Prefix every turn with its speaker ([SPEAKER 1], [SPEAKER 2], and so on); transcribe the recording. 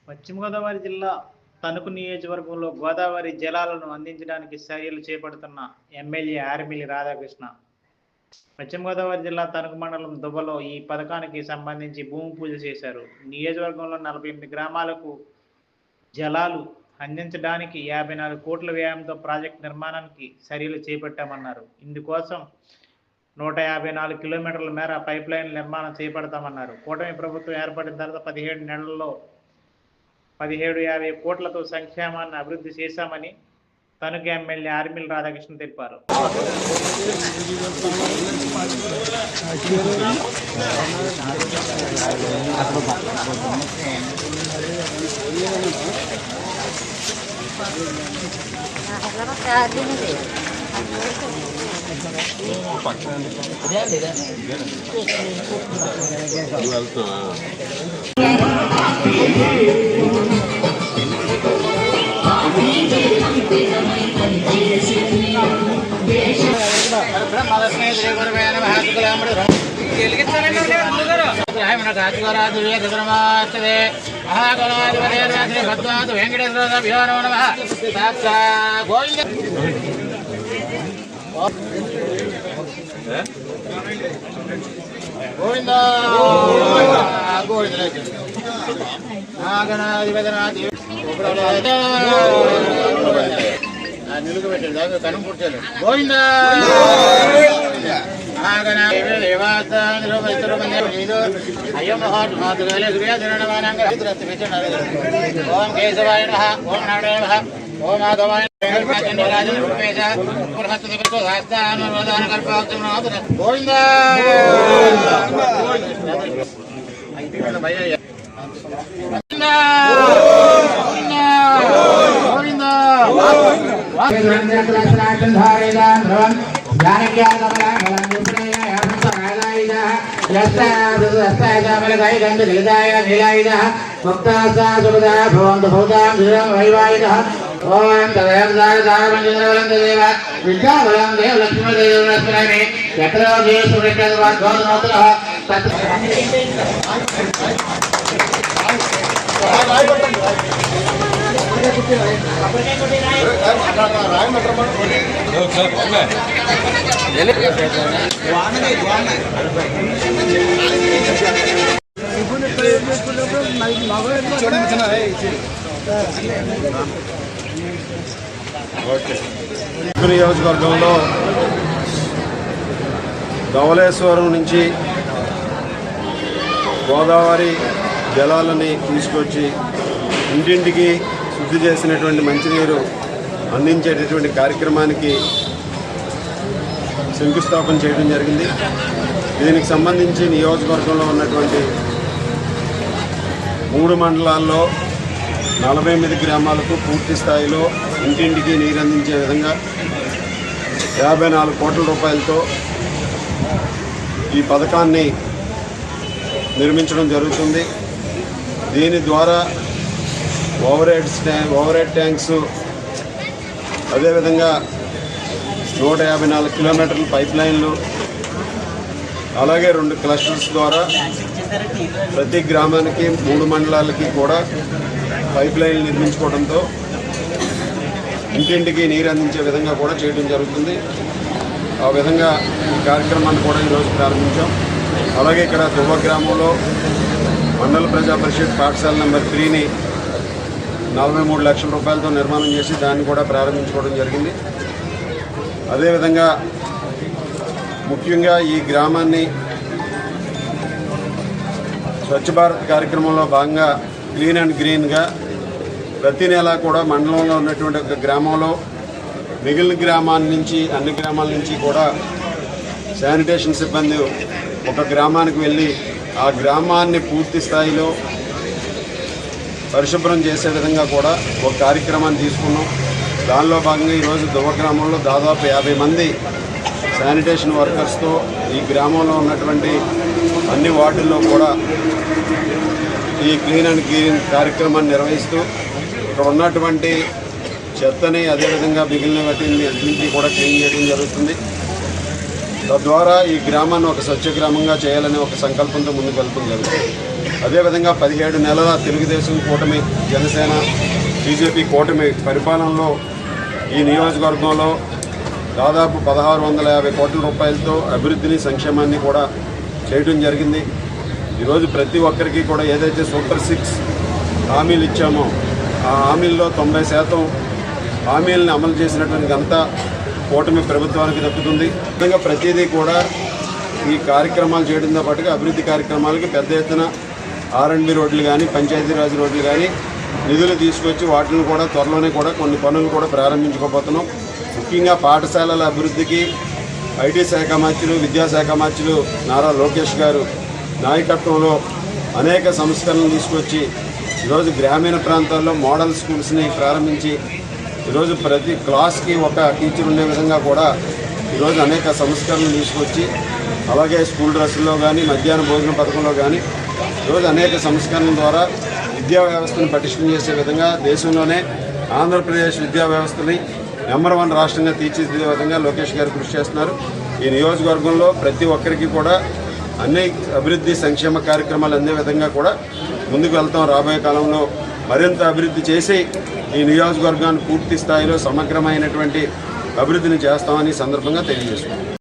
[SPEAKER 1] పశ్చిమ గోదావరి జిల్లా తణుకు నియోజకవర్గంలో గోదావరి జలాలను అందించడానికి చర్యలు చేపడుతున్న ఎమ్మెల్యే ఆర్మిల్లి రాధాకృష్ణ పశ్చిమ గోదావరి జిల్లా తణుకు మండలం దుబ్బలో ఈ పథకానికి సంబంధించి భూమి పూజ చేశారు. నియోజకవర్గంలో 48 గ్రామాలకు జలాలు అందించడానికి 54 కోట్ల వ్యయంతో ప్రాజెక్టు నిర్మాణానికి చర్యలు చేపట్టామన్నారు. ఇందుకోసం 154 కిలోమీటర్ల మేర పైప్ లైన్ నిర్మాణం చేపడతామన్నారు. కూటమి ప్రభుత్వం ఏర్పడిన తర్వాత 17 నెలల్లో 1750 కోట్లతో సంక్షేమాన్ని అభివృద్ధి చేశామని తణుకు ఎమ్మెల్యే ఆర్మిల్లి రాధాకృష్ణ తెలిపారు. నిలుగు పెట్టాడు కనుపూర్చాడు గోవిందా అయ్యో ఓం కేశవాయ ఓం నారాయణ ఓం మాధవాయ గోవిందా
[SPEAKER 2] నియోజకవర్గంలో ధవళేశ్వరం నుంచి గోదావరి జలాలని తీసుకొచ్చి ఇంటింటికి శుద్ధి చేసినటువంటి మంచినీరు అందించేటటువంటి కార్యక్రమానికి శంకుస్థాపన చేయడం జరిగింది. దీనికి సంబంధించి నియోజకవర్గంలో ఉన్నటువంటి 3 మండలాల్లో 48 గ్రామాలకు పూర్తి స్థాయిలో ఇంటింటికి నీరు అందించే విధంగా 54 కోట్ల రూపాయలతో ఈ పథకాన్ని నిర్మించడం జరుగుతుంది. దీని ద్వారా ఓవర్ హెడ్ ట్యాంక్స్, అదేవిధంగా 154 కిలోమీటర్ల పైప్ లైన్లు, అలాగే 2 క్లస్టర్స్ ద్వారా ప్రతి గ్రామానికి 3 మండలాలకి కూడా పైప్ లైన్లు నిర్మించుకోవడంతో ఇంటింటికి నీరు అందించే విధంగా కూడా చేయడం జరుగుతుంది. ఆ విధంగా ఈ కార్యక్రమాన్ని కూడా ఈరోజు ప్రారంభించాం. అలాగే ఇక్కడ దువ్వ గ్రామంలో మండల ప్రజా పరిషత్ పాఠశాల నెంబర్ 3ని 43 లక్షల రూపాయలతో నిర్మాణం చేసి దాన్ని కూడా ప్రారంభించుకోవడం జరిగింది. అదేవిధంగా ముఖ్యంగా ఈ గ్రామాన్ని స్వచ్ఛ భారత్ కార్యక్రమంలో భాగంగా క్లీన్ అండ్ గ్రీన్గా ప్రతి నెల కూడా మండలంలో ఉన్నటువంటి ఒక గ్రామంలో మిగిలిన గ్రామాల నుంచి అన్ని గ్రామాల నుంచి కూడా శానిటేషన్ సిబ్బంది ఒక గ్రామానికి వెళ్ళి ఆ గ్రామాన్ని పూర్తి స్థాయిలో పరిశుభ్రం చేసే విధంగా కూడా ఒక కార్యక్రమాన్ని తీసుకున్నాం. దానిలో భాగంగా ఈరోజు దువ్వ గ్రామంలో దాదాపు 50 మంది శానిటేషన్ వర్కర్స్తో ఈ గ్రామంలో ఉన్నటువంటి అన్ని వార్డుల్లో కూడా ఈ క్లీన్ అండ్ గ్రీన్ కార్యక్రమాన్ని నిర్వహిస్తూ ఇక్కడ ఉన్నటువంటి చెత్తని అదేవిధంగా మిగిలిన వాటిని అన్నింటినీ కూడా క్లీన్ చేయడం జరుగుతుంది. తద్వారా ఈ గ్రామాన్ని ఒక స్వచ్ఛ గ్రామంగా చేయాలనే ఒక సంకల్పంతో ముందుకు వెళ్తుంది. అదేవిధంగా 17 నెలల తెలుగుదేశం కూటమి, జనసేన, బీజేపీ కూటమి పరిపాలనలో ఈ నియోజకవర్గంలో దాదాపు 1650 కోట్ల రూపాయలతో అభివృద్ధిని, సంక్షేమాన్ని కూడా చేయడం జరిగింది. ఈరోజు ప్రతి ఒక్కరికి కూడా ఏదైతే సూపర్ 6 హామీలు ఇచ్చామో ఆ హామీల్లో 90% హామీలను అమలు చేసినటువంటి ఘనత కూటమి ప్రభుత్వానికి దక్కుతుంది. విధంగా ప్రతిదీ కూడా ఈ కార్యక్రమాలు చేయడంతో పాటుగా అభివృద్ధి కార్యక్రమాలకి పెద్ద ఎత్తున R&B రోడ్లు కానీ, పంచాయతీరాజ్ రోడ్లు కానీ నిధులు తీసుకొచ్చి వాటిని కూడా త్వరలోనే కూడా కొన్ని పనులు కూడా ప్రారంభించుకోబోతున్నాం. ముఖ్యంగా పాఠశాలల అభివృద్ధికి ఐటీ శాఖ మంత్రులు, విద్యాశాఖ మంత్రులు నారా లోకేష్ గారు నాయకత్వంలో అనేక సంస్కరణలు తీసుకొచ్చి ఈరోజు గ్రామీణ ప్రాంతాల్లో మోడల్ స్కూల్స్ని ప్రారంభించి ఈరోజు ప్రతి క్లాస్కి ఒక టీచర్ ఉండే విధంగా కూడా ఈరోజు అనేక సంస్కరణలు తీసుకొచ్చి, అలాగే స్కూల్ డ్రెస్సుల్లో కానీ, మధ్యాహ్న భోజన పథకంలో కానీ ఈరోజు అనేక సంస్కరణల ద్వారా విద్యా వ్యవస్థను పటిష్టం చేసే విధంగా దేశంలోనే ఆంధ్రప్రదేశ్ విద్యా వ్యవస్థని నెంబర్ 1 రాష్ట్రంగా తీర్చిదిద్దే విధంగా లోకేష్ గారు కృషి చేస్తున్నారు. ఈ నియోజకవర్గంలో ప్రతి ఒక్కరికి కూడా అన్ని అభివృద్ధి, సంక్షేమ కార్యక్రమాలు అందే విధంగా కూడా ముందుకు వెళ్తాం. రాబోయే కాలంలో మరింత అభివృద్ధి చేసి ఈ నియోజకవర్గాన్ని పూర్తి స్థాయిలో సమగ్రమైనటువంటి అభివృద్ధిని చేస్తామని సందర్భంగా తెలియజేస్తున్నాం.